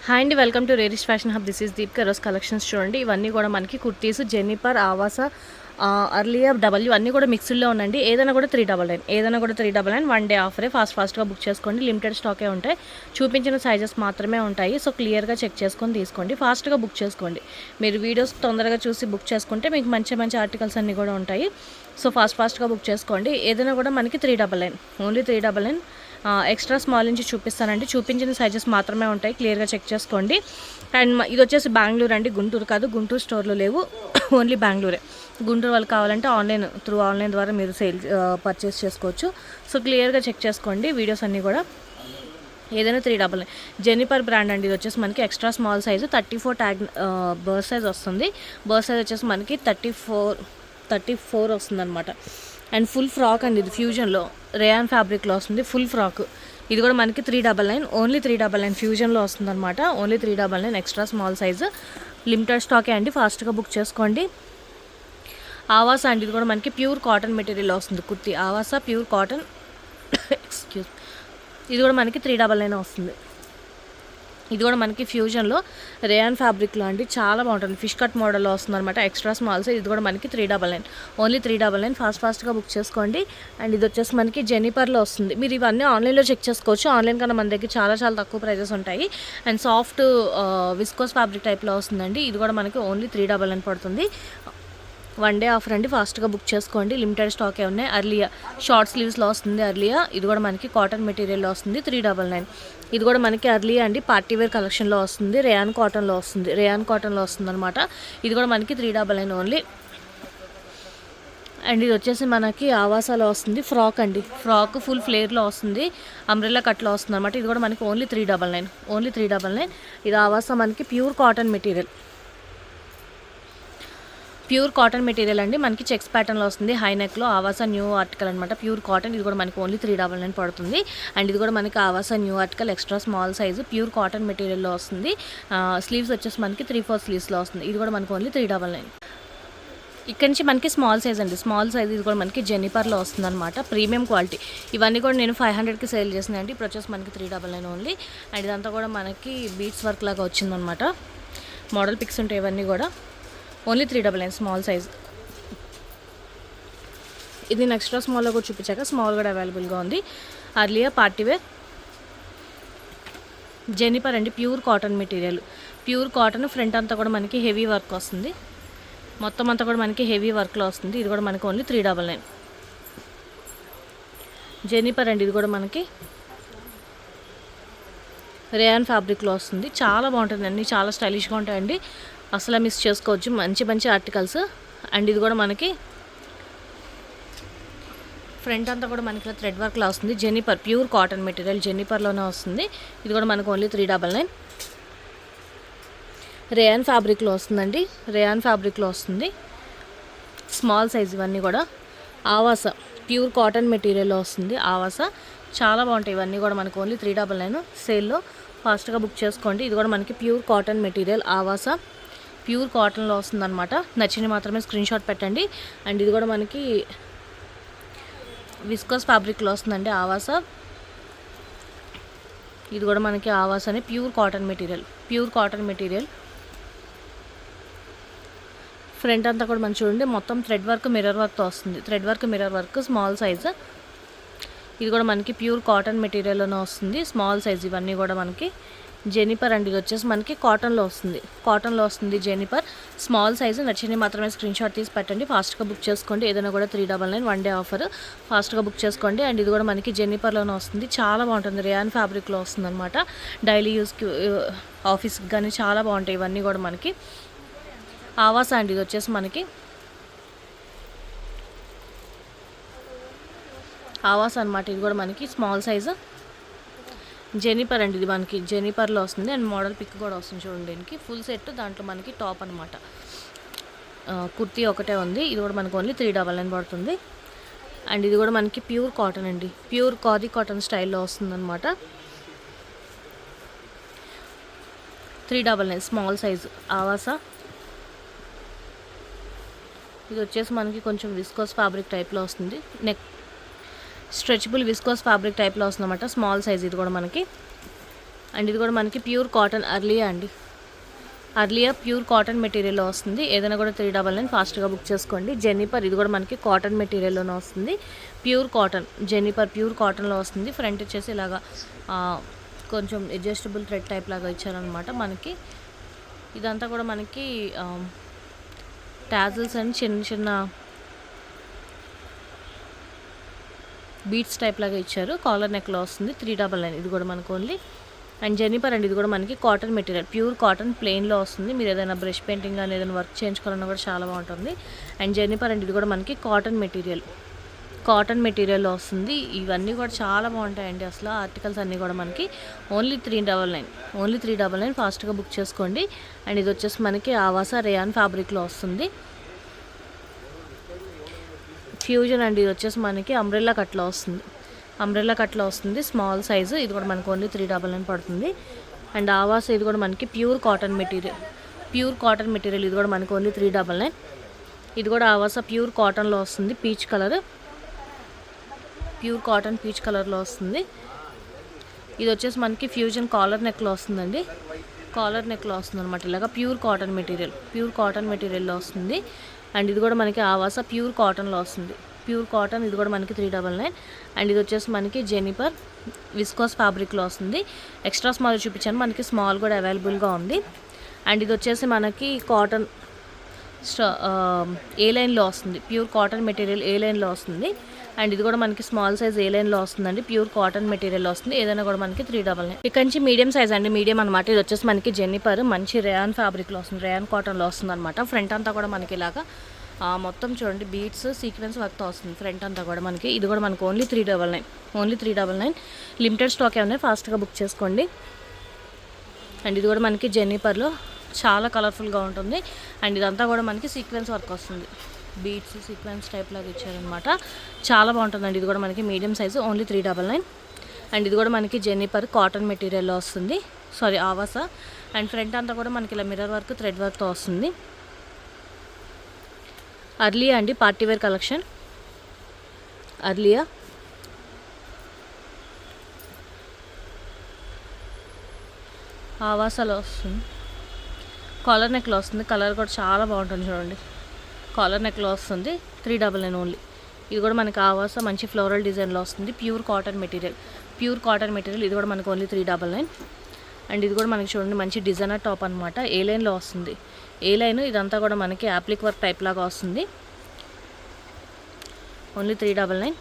Hi అండి, welcome to Rerish fashion hub. This is Deepika. రోజు collections చూడండి. ఇవన్నీ కూడా మనకి kurtis, Jennifer, Avaasa, Arlia, W అన్నీ కూడా మిక్స్డ్లో ఉండండి. ఏదైనా కూడా 399, ఏదైనా కూడా 399. వన్ డే ఆఫరే. ఫాస్ట్గా బుక్ చేసుకోండి. లిమిటెడ్ స్టాకే ఉంటాయి. చూపించిన సైజెస్ మాత్రమే ఉంటాయి. సో క్లియర్గా చెక్ చేసుకొని తీసుకోండి. ఫాస్ట్గా బుక్ చేసుకోండి. మీరు వీడియోస్ తొందరగా చూసి బుక్ చేసుకుంటే మీకు మంచి మంచి ఆర్టికల్స్ అన్నీ కూడా ఉంటాయి. సో ఫాస్ట్గా బుక్ చేసుకోండి. ఏదైనా కూడా మనకి 399, ఓన్లీ 399. ఎక్స్ట్రా స్మాల్ నుంచి చూపిస్తానండి. చూపించిన సైజెస్ మాత్రమే ఉంటాయి. క్లియర్గా చెక్ చేసుకోండి. అండ్ ఇది వచ్చేసి బెంగళూరు అండి, గుంటూరు కాదు. గుంటూరు స్టోర్లో లేవు, ఓన్లీ బెంగళూరే. గుంటూరు వాళ్ళకి కావాలంటే ఆన్లైన్ ద్వారా మీరు పర్చేస్ చేసుకోవచ్చు. సో క్లియర్గా చెక్ చేసుకోండి వీడియోస్ అన్నీ కూడా. ఏదైనా 399. జెన్నిపర్ బ్రాండ్ అండి. ఇది వచ్చేసి మనకి extra small size 34 tag birth size వస్తుంది. బర్త్ సైజ్ వచ్చేసి మనకి 34 వస్తుంది అనమాట. అండ్ ఫుల్ ఫ్రాక్ అండి. ఇది ఫ్యూజన్లో రేయాన్ ఫ్యాబ్రిక్లో వస్తుంది. Full frock. ఇది కూడా మనకి 399, ఓన్లీ 399. ఫ్యూజన్లో వస్తుంది అనమాట. Only 399 extra small size. Limited స్టాకే అండి. ఫాస్ట్గా బుక్ చేసుకోండి. ఆవాస అండి. ఇది కూడా మనకి ప్యూర్ కాటన్ మెటీరియల్ వస్తుంది. కుర్తీ ఆవాస ప్యూర్ కాటన్. ఎక్స్క్యూజ్. ఇది కూడా మనకి 399 వస్తుంది. ఇది కూడా మనకి ఫ్యూజన్లో రేయాన్ ఫ్యాబ్రిక్లో అండి. చాలా బాగుంటుంది. ఫిష్ కట్ మోడల్లో వస్తుంది అనమాట. Extra small size. ఇది కూడా మనకి 399, ఓన్లీ 399. ఫాస్ట్గా బుక్ చేసుకోండి. అండ్ ఇది వచ్చేసి మనకి జెన్నిపర్లో వస్తుంది. మీరు ఇవన్నీ ఆన్లైన్లో చెక్ చేసుకోవచ్చు. ఆన్లైన్ కన్నా మన దగ్గర చాలా తక్కువ ప్రైజెస్ ఉంటాయి. అండ్ సాఫ్ట్ విస్కోస్ ఫ్యాబ్రిక్ టైప్లో వస్తుందండి. ఇది కూడా మనకి ఓన్లీ 399 పడుతుంది. వన్ డే ఆఫర్ అండి. ఫాస్ట్గా బుక్ చేసుకోండి. లిమిటెడ్ స్టాకే ఉన్నాయి. అర్లియా షార్ట్ స్లీవ్స్లో వస్తుంది. అర్లియా ఇది కూడా మనకి కాటన్ మెటీరియల్లో వస్తుంది. 399. ఇది కూడా మనకి అర్లియా అండి, పార్టీవేర్ కలెక్షన్లో వస్తుంది. రేయాన్ కాటన్లో వస్తుంది అనమాట. ఇది కూడా మనకి 399 ఓన్లీ. అండ్ ఇది వచ్చేసి మనకి ఆవాసాలో వస్తుంది. ఫ్రాక్ అండి. ఫ్రాక్ ఫుల్ ఫ్లేర్లో వస్తుంది. అంబ్రెల్లా కట్లో వస్తుంది అనమాట. ఇది కూడా మనకి ఓన్లీ 399. ఇది ఆవాస మనకి ప్యూర్ కాటన్ మెటీరియల్. అండి. మనకి చెక్స్ ప్యాటర్న్లో వస్తుంది. హై నెక్లో ఆవాస న్యూ ఆర్టికల్ అనమాట. Pure cotton. ఇది కూడా మనకి ఓన్లీ 399 పడుతుంది. అండ్ ఇది కూడా మనకి Avaasa new article extra small size pure cotton మెటీరియల్లో వస్తుంది. స్లీవ్స్ వచ్చేసి మనకి 3/4 స్లీవ్స్లో వస్తుంది. ఇది కూడా మనకి ఓన్లీ 399. ఇక్కడ నుంచి మనకి స్మాల్ సైజ్ అండి. Small size. ఇది కూడా మనకి జెన్నిపర్లో వస్తుంది అనమాట. Premium quality. ఇవన్నీ కూడా నేను 500కి సేల్ చేసినాయండి. ఇప్పుడు వచ్చేసి మనకి 399 ఓన్లీ. అండ్ ఇదంతా కూడా మనకి బీట్స్ వర్క్ లాగా వచ్చిందనమాట. మోడల్ పిక్స్ ఉంటాయి ఇవన్నీ కూడా. Only 399 small size. ఇది ఎక్స్ట్రా స్మాల్లో కూడా చూపించాక స్మాల్ కూడా అవైలబుల్గా ఉంది. అర్లియా పార్టీవేర్ జెన్నిపర్ అండి. Pure cotton material. Pure cotton. Front అంతా కూడా మనకి హెవీ వర్క్ వస్తుంది. మొత్తం అంతా కూడా మనకి హెవీ వర్క్లో వస్తుంది. ఇది కూడా మనకి ఓన్లీ 399. జెన్నిపర్ అండి. ఇది కూడా మనకి రేయాన్ ఫ్యాబ్రిక్లో వస్తుంది. చాలా బాగుంటుంది అండి. చాలా స్టైలిష్గా ఉంటాయండి. అసలు మిస్ చేసుకోవచ్చు. మంచి ఆర్టికల్స్. అండ్ ఇది కూడా మనకి ఫ్రంట్ అంతా కూడా మనకి థ్రెడ్ వర్క్లో వస్తుంది. జెన్నిపర్ ప్యూర్ కాటన్ మెటీరియల్ జెన్నిపర్లోనే వస్తుంది. ఇది కూడా మనకు ఓన్లీ 399. రేయాన్ ఫ్యాబ్రిక్లో వస్తుందండి. Small size. ఇవన్నీ కూడా ఆవాస ప్యూర్ కాటన్ మెటీరియల్లో వస్తుంది. ఆవాస చాలా బాగుంటాయి. ఇవన్నీ కూడా మనకు ఓన్లీ 399 సేల్లో. ఫాస్ట్గా బుక్ చేసుకోండి. ఇది కూడా మనకి ప్యూర్ కాటన్ మెటీరియల్ ఆవాస ప్యూర్ కాటన్లో వస్తుందన్నమాట. నచ్చింది మాత్రమే స్క్రీన్ షాట్ పెట్టండి. అండ్ ఇది కూడా మనకి విస్కోస్ ఫ్యాబ్రిక్లో వస్తుందండి. ఆవాస. ఇది కూడా మనకి ఆవాస అని ప్యూర్ కాటన్ మెటీరియల్. ఫ్రంట్ అంతా కూడా మనం చూడండి మొత్తం థ్రెడ్ వర్క్ మిర్రర్ వర్క్తో వస్తుంది. Mirror work small size. ఇది కూడా మనకి ప్యూర్ కాటన్ మెటీరియల్లోనే వస్తుంది. Small size. ఇవన్నీ కూడా మనకి జెన్నిపర్ అండి. ఇది వచ్చేసి మనకి కాటన్లో వస్తుంది. జెన్నిపర్ స్మాల్ సైజు. నచ్చింది మాత్రమే స్క్రీన్ షాట్ తీసి పెట్టండి. ఫాస్ట్గా బుక్ చేసుకోండి. ఏదైనా కూడా 399 వన్ డే ఆఫర్. ఫాస్ట్గా బుక్ చేసుకోండి. అండ్ ఇది కూడా మనకి జెన్నిపర్లోనే వస్తుంది. చాలా బాగుంటుంది. రేయాన్ ఫ్యాబ్రిక్లో వస్తుంది అనమాట. డైలీ యూస్కి, ఆఫీస్కి కానీ చాలా బాగుంటాయి. ఇవన్నీ కూడా మనకి ఆవాస అండి. ఇది వచ్చేసి మనకి ఆవాస అనమాట. ఇది కూడా మనకి స్మాల్ సైజు. జెన్నిపర్ అండి. ఇది మనకి జెన్నిపర్లో వస్తుంది. అండ్ మోడల్ పిక్ కూడా వస్తుంది చూడండి. దీనికి ఫుల్ సెట్. దాంట్లో మనకి టాప్ అనమాట. కుర్తీ ఒకటే ఉంది. ఇది కూడా మనకు ఓన్లీ 399 పడుతుంది. అండ్ ఇది కూడా మనకి ప్యూర్ కాటన్ అండి. ప్యూర్ ఖాదీ కాటన్ స్టైల్లో వస్తుంది అనమాట. 399 స్మాల్ సైజు ఆవాస. ఇది వచ్చేసి మనకి కొంచెం విస్కోస్ ఫ్యాబ్రిక్ టైప్లో వస్తుంది. స్ట్రెచబుల్ విస్కోస్ ఫ్యాబ్రిక్ టైప్లో వస్తుందన్నమాట. Small size. ఇది కూడా మనకి అండ్ ఇది కూడా మనకి ప్యూర్ కాటన్ అర్లియా అండి. అర్లియా ప్యూర్ కాటన్ మెటీరియల్లో వస్తుంది. ఏదైనా కూడా 399 ఫాస్ట్గా బుక్ చేసుకోండి. జెన్నిపర్ ఇది కూడా మనకి కాటన్ మెటీరియల్లోనే వస్తుంది. ప్యూర్ కాటన్ జెన్నిపర్ ప్యూర్ కాటన్లో వస్తుంది. ఫ్రంట్ వచ్చేసి ఇలాగా కొంచెం అడ్జస్టబుల్ థ్రెడ్ టైప్ లాగా ఇచ్చారనమాట మనకి. ఇదంతా కూడా మనకి టాజిల్స్ అని చిన్న చిన్న బీట్స్ టైప్ లాగా ఇచ్చారు. కాలర్ నెక్లో వస్తుంది. 399 ఇది కూడా మనకు ఓన్లీ. అండ్ జెన్నిపర్ అండి ఇది కూడా మనకి కాటన్ మెటీరియల్ ప్యూర్ కాటన్ ప్లెయిన్లో వస్తుంది. మీరు ఏదైనా బ్రష్ పెయింటింగ్ కానీ ఏదైనా వర్క్ చేయించుకోవాలన్నా కూడా చాలా బాగుంటుంది. అండ్ జెన్నిపర్ అండి ఇది కూడా మనకి కాటన్ మెటీరియల్లో వస్తుంది. ఇవన్నీ కూడా చాలా బాగుంటాయండి. అసలు ఆర్టికల్స్ అన్నీ కూడా మనకి ఓన్లీ 399 ఫాస్ట్గా బుక్ చేసుకోండి. అండ్ ఇది వచ్చేసి మనకి ఆవాస రేయాన్ ఫ్యాబ్రిక్లో వస్తుంది. ఫ్యూజన్ అండి ఇది వచ్చేసి మనకి అంబ్రెల్లా కట్లో వస్తుంది. స్మాల్ సైజు ఇది కూడా మనకు ఓన్లీ 399 పడుతుంది. అండ్ ఆవాస ఇది కూడా మనకి ప్యూర్ కాటన్ మెటీరియల్ ఇది కూడా మనకు ఓన్లీ 399. ఇది కూడా ఆవాస ప్యూర్ కాటన్లో వస్తుంది. పీచ్ కలర్లో వస్తుంది. ఇది వచ్చేసి మనకి ఫ్యూజన్ కాలర్ నెక్లో వస్తుందండి. అనమాట. ఇలాగా ప్యూర్ కాటన్ మెటీరియల్లో వస్తుంది. అండ్ ఇది కూడా మనకి ఆవాస ప్యూర్ కాటన్లో వస్తుంది. ఇది కూడా మనకి 399. అండ్ ఇది వచ్చేసి మనకి జెన్నిపర్ విస్కోస్ ఫ్యాబ్రిక్లో వస్తుంది. ఎక్స్ట్రా స్మాల్ చూపించాను, మనకి స్మాల్ కూడా అవైలబుల్గా ఉంది. అండ్ ఇది వచ్చేసి మనకి కాటన్ ఏ లైన్లో వస్తుంది. ప్యూర్ కాటన్ మెటీరియల్ ఏ లైన్లో వస్తుంది. అండ్ ఇది కూడా మనకి స్మాల్ సైజ్ ఏ లైన్లో వస్తుందండి. ప్యూర్ కాటన్ మెటీరియల్లో వస్తుంది. ఏదైనా కూడా మనకి 399. ఇక్కడ నుంచి మీడియం సైజ్ అండి, మీడియం అనమాట. ఇది వచ్చేసి మనకి జెన్నిపర్ మంచి రేయాన్ ఫ్యాబ్రిక్లో వస్తుంది. రేయాన్ కాటన్లో వస్తుంది అనమాట. ఫ్రంట్ అంతా కూడా మనకి ఇలాగా మొత్తం చూడండి బీట్స్ సీక్వెన్స్ వర్క్తో వస్తుంది. ఫ్రంట్ అంతా కూడా మనకి ఇది కూడా మనకు ఓన్లీ 399. లిమిటెడ్ స్టాక్ ఏమన్నా ఫాస్ట్గా బుక్ చేసుకోండి. అండ్ ఇది కూడా మనకి జెన్నిపర్లో చాలా కలర్ఫుల్గా ఉంటుంది. అండ్ ఇదంతా కూడా మనకి సీక్వెన్స్ వర్క్ వస్తుంది. బీట్స్ సీక్వెన్స్ టైప్ లాగా ఇచ్చారనమాట. చాలా బాగుంటుందండి. ఇది కూడా మనకి మీడియం సైజు ఓన్లీ 399. అండ్ ఇది కూడా మనకి జెన్నిపర్ కాటన్ మెటీరియల్లో వస్తుంది. ఆవాస. అండ్ ఫ్రంట్ అంతా కూడా మనకి ఇలా మిర్రర్ వర్క్ థ్రెడ్ వర్క్తో వస్తుంది. అర్లియా అండి పార్టీవేర్ కలెక్షన్. ఆవాసాలో వస్తుంది. కాలర్ నెక్లో వస్తుంది. కలర్ కూడా చాలా బాగుంటుంది చూడండి. కాలర్ నెక్లో వస్తుంది. 399 ఓన్లీ. ఇది కూడా మనకి ఆవాస మంచి ఫ్లోరల్ డిజైన్లో వస్తుంది. ప్యూర్ కాటన్ మెటీరియల్ ఇది కూడా మనకు ఓన్లీ 399. అండ్ ఇది కూడా మనకి చూడండి మంచి డిజైనర్ టాప్ అనమాట. ఏ లైన్లో వస్తుంది. ఇదంతా కూడా మనకి యాప్లిక్ వర్క్ టైప్ లాగా వస్తుంది. ఓన్లీ 399.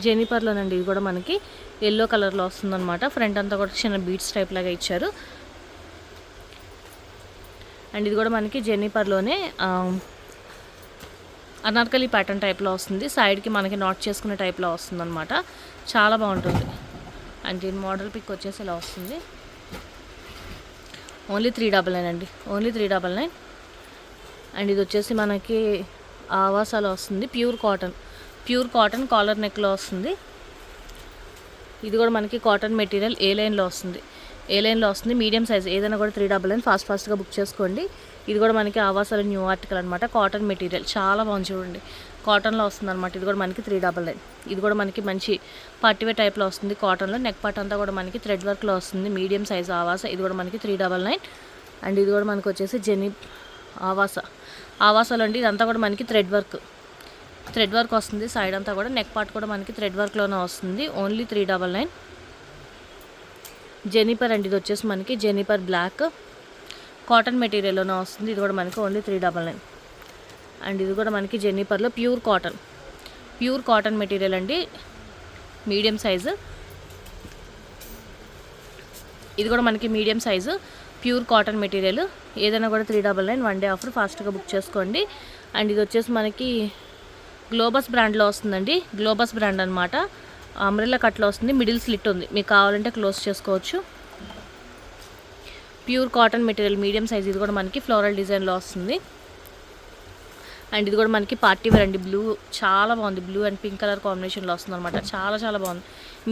జెన్నిపర్లోనండి ఇది కూడా మనకి ఎల్లో కలర్లో వస్తుంది అనమాట. ఫ్రంట్ అంతా కూడా చిన్న బీట్స్ టైప్ లాగా ఇచ్చారు. అండ్ ఇది కూడా మనకి జెన్నిపర్లోనే అనార్కలి ప్యాటర్న్ టైప్లో వస్తుంది. సైడ్కి మనకి నాట్ చేసుకునే టైప్లో వస్తుంది అనమాట. చాలా బాగుంటుంది. అండ్ దీని మోడల్ పిక్ వచ్చేసి ఇలా వస్తుంది. ఓన్లీ 399 అండి. 399. అండ్ ఇది వచ్చేసి మనకి ఆవాసాలో వస్తుంది. ప్యూర్ కాటన్ కాలర్ నెక్లో వస్తుంది. ఇది కూడా మనకి కాటన్ మెటీరియల్ ఏ లైన్లో వస్తుంది. మీడియం సైజ్ ఏదైనా కూడా 399 ఫాస్ట్గా బుక్ చేసుకోండి. ఇది కూడా మనకి ఆవాసాల న్యూ ఆర్టికల్ అనమాట. కాటన్ మెటీరియల్ చాలా బాగుంది చూడండి. కాటన్లో వస్తుంది అనమాట. ఇది కూడా మనకి 399. ఇది కూడా మనకి మంచి పార్టీవేర్ టైప్లో వస్తుంది. కాటన్లో నెక్ పార్ట్ అంతా కూడా మనకి థ్రెడ్ వర్క్లో వస్తుంది. మీడియం సైజ్ ఆవాస. ఇది కూడా మనకి 399. అండ్ ఇది కూడా మనకి వచ్చేసి ఆవాసాలో అండి. ఇదంతా కూడా మనకి థ్రెడ్ వర్క్ వస్తుంది. సైడ్ అంతా కూడా నెక్ పార్ట్ కూడా మనకి థ్రెడ్ వర్క్లోనే వస్తుంది. ఓన్లీ 399. జెన్నిపర్ అండి ఇది వచ్చేసి మనకి జెన్నిపర్ బ్లాక్ కాటన్ మెటీరియల్లోనే వస్తుంది. ఇది కూడా మనకి ఓన్లీ 399. అండ్ ఇది కూడా మనకి జెన్నిపర్లో ప్యూర్ కాటన్ మెటీరియల్ అండి. Medium size. ఇది కూడా మనకి medium size pure cotton material. ఏదైనా కూడా 399 వన్ డే ఆఫర్ ఫాస్ట్గా బుక్ చేసుకోండి. అండ్ ఇది వచ్చేసి మనకి గ్లోబస్ బ్రాండ్లో వస్తుందండి. గ్లోబస్ బ్రాండ్ అనమాట. అంబ్రెల్లా కట్లో వస్తుంది. మిడిల్ స్లిట్ ఉంది. మీకు కావాలంటే క్లోజ్ చేసుకోవచ్చు. Pure cotton material medium size. ఇది కూడా మనకి ఫ్లోరల్ డిజైన్లో వస్తుంది. అండ్ ఇది కూడా మనకి పార్టీ వేర్ అండి. బ్లూ చాలా బాగుంది. బ్లూ అండ్ పింక్ కలర్ కాంబినేషన్లో వస్తుంది అనమాట. చాలా బాగుంది.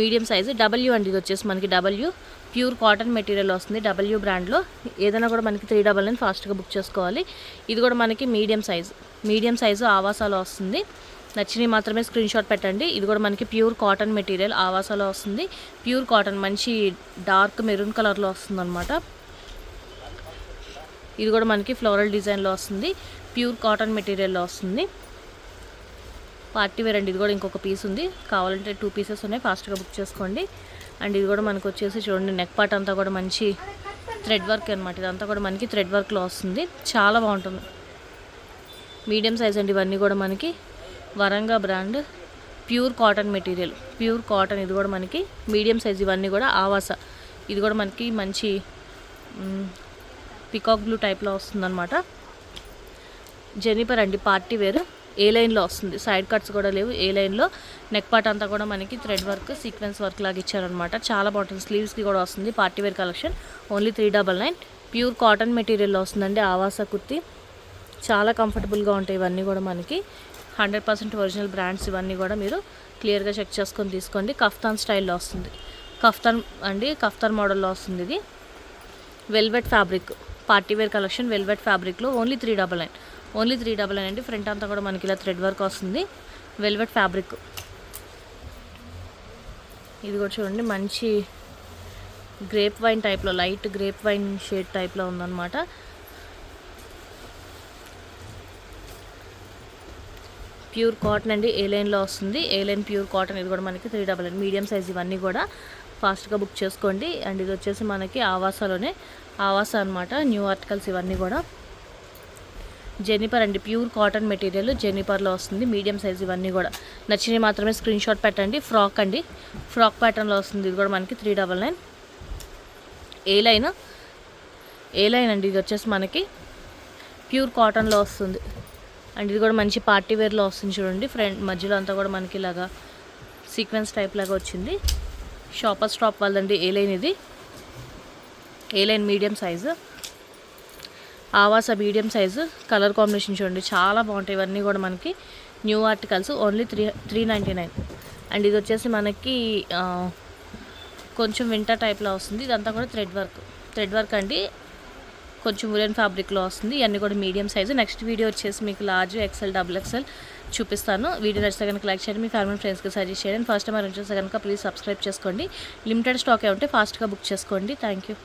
మీడియం సైజు డబ్ల్యూ అండి. ఇది వచ్చేసి మనకి డబ్ల్యూ ప్యూర్ కాటన్ మెటీరియల్ వస్తుంది. డబ్ల్యూ బ్రాండ్లో ఏదైనా కూడా మనకి 399 ఫాస్ట్గా బుక్ చేసుకోవాలి. ఇది కూడా మనకి మీడియం సైజు ఆవాసాలో వస్తుంది. నచ్చినవి మాత్రమే స్క్రీన్ షాట్ పెట్టండి. ఇది కూడా మనకి ప్యూర్ కాటన్ మెటీరియల్ ఆవాసాలో వస్తుంది. ప్యూర్ కాటన్ మంచి డార్క్ మెరూన్ కలర్లో వస్తుంది అనమాట. ఇది కూడా మనకి ఫ్లోరల్ డిజైన్లో వస్తుంది. ప్యూర్ కాటన్ మెటీరియల్లో వస్తుంది. పార్టీ వేర్ అండి. ఇది కూడా ఇంకొక పీస్ ఉంది, కావాలంటే 2 పీసెస్ ఉన్నాయి, ఫాస్ట్గా బుక్ చేసుకోండి. అండ్ ఇది కూడా మనకు వచ్చేసి చూడండి, నెక్ పార్ట్ అంతా కూడా మంచి థ్రెడ్ వర్క్ అనమాట. ఇదంతా కూడా మనకి థ్రెడ్ వర్క్లో వస్తుంది, చాలా బాగుంటుంది. మీడియం సైజ్ అండి. ఇవన్నీ కూడా మనకి వరంగా brand pure cotton material, pure cotton. ఇది కూడా మనకి మీడియం సైజ్. ఇవన్నీ కూడా ఆవాస. ఇది కూడా మనకి మంచి పికాక్ బ్లూ టైప్లో వస్తుందన్నమాట. జెనిపర్ అండి, పార్టీ వేర్. ఏ లైన్లో వస్తుంది, సైడ్ కట్స్ కూడా లేవు, ఏ లైన్లో. నెక్ పార్ట్ అంతా కూడా మనకి థ్రెడ్ వర్క్, సీక్వెన్స్ వర్క్ లాగా ఇచ్చారనమాట. చాలా బాగుంటుంది. స్లీవ్స్కి కూడా వస్తుంది. Party wear collection only 399. Pure cotton మెటీరియల్లో వస్తుందండి ఆవాస కుర్తీ. చాలా కంఫర్టబుల్గా ఉంటాయి ఇవన్నీ కూడా మనకి. 100% ఒరిజినల్ బ్రాండ్స్ ఇవన్నీ కూడా మీరు క్లియర్గా చెక్ చేసుకొని తీసుకోండి. కఫ్తాన్ స్టైల్లో వస్తుంది. కఫ్తాన్ అండి, కఫ్తాన్ మోడల్లో వస్తుంది. ఇది velvet fabric, party wear collection velvet ఫ్యాబ్రిక్లో ఓన్లీ 399. ఓన్లీ 399 అండి. ఫ్రంట్ అంతా కూడా మనకి ఇలా థ్రెడ్ వర్క్ వస్తుంది. Velvet fabric. ఇది కూడా చూడండి, మంచి గ్రేప్ వైన్ టైప్లో, లైట్ గ్రేప్ వైన్ షేడ్ టైప్లో ఉందన్నమాట. ప్యూర్ కాటన్ అండి, ఏ లైన్లో వస్తుంది. A line pure cotton. ఇది కూడా మనకి 399. Medium size. ఇవన్నీ కూడా ఫాస్ట్గా బుక్ చేసుకోండి. అండ్ ఇది వచ్చేసి మనకి ఆవాసాలోనే, ఆవాస అనమాట. న్యూ ఆర్టికల్స్ ఇవన్నీ కూడా. జెనిపర్ అండి, ప్యూర్ కాటన్ మెటీరియల్ జెనిపర్లో వస్తుంది. Medium size. ఇవన్నీ కూడా నచ్చినవి మాత్రమే స్క్రీన్ షాట్ పెట్టండి. ఫ్రాక్ అండి, ఫ్రాక్ ప్యాటర్న్లో వస్తుంది. ఇది కూడా మనకి 399. ఏ లైన్ అండి. ఇది వచ్చేసి మనకి ప్యూర్ కాటన్లో వస్తుంది. అండ్ ఇది కూడా మంచి పార్టీ వేర్లో వస్తుంది. చూడండి, ఫ్రంట్ మధ్యలో అంతా కూడా మనకి ఇలాగా సీక్వెన్స్ టైప్ లాగా వచ్చింది. షాపర్ స్టాప్ వాళ్ళండి. ఏ లైన్ ఇది, ఏ లైన్ మీడియం సైజు. ఆవాస మీడియం సైజు. కలర్ కాంబినేషన్ చూడండి, చాలా బాగుంటాయి. ఇవన్నీ కూడా మనకి న్యూ ఆర్టికల్స్ ఓన్లీ 399. అండ్ ఇది వచ్చేసి మనకి కొంచెం వింటర్ టైప్లో వస్తుంది. ఇదంతా కూడా థ్రెడ్ వర్క్ అండి. కొంచెం ఉలెన్ ఫ్యాబ్రిక్లో వస్తుంది. ఇవన్నీ కూడా మీడియం సైజు. నెక్స్ట్ వీడియో వచ్చేసి మీకు లార్జ్, XL, XXL చూపిస్తాను. వీడియో నచ్చితే కనుక లైక్ చేయండి, మీ ఫ్యామిలీ ఫ్రెండ్స్కి సజెస్ట్ చేయండి. ఫస్ట్ టైం చూస్తే కనుక ప్లీజ్ సబ్స్క్రైబ్ చేసుకోండి. లిమిటెడ్ స్టాకే ఉంటే ఫాస్ట్గా బుక్ చేసుకోండి. Thank you.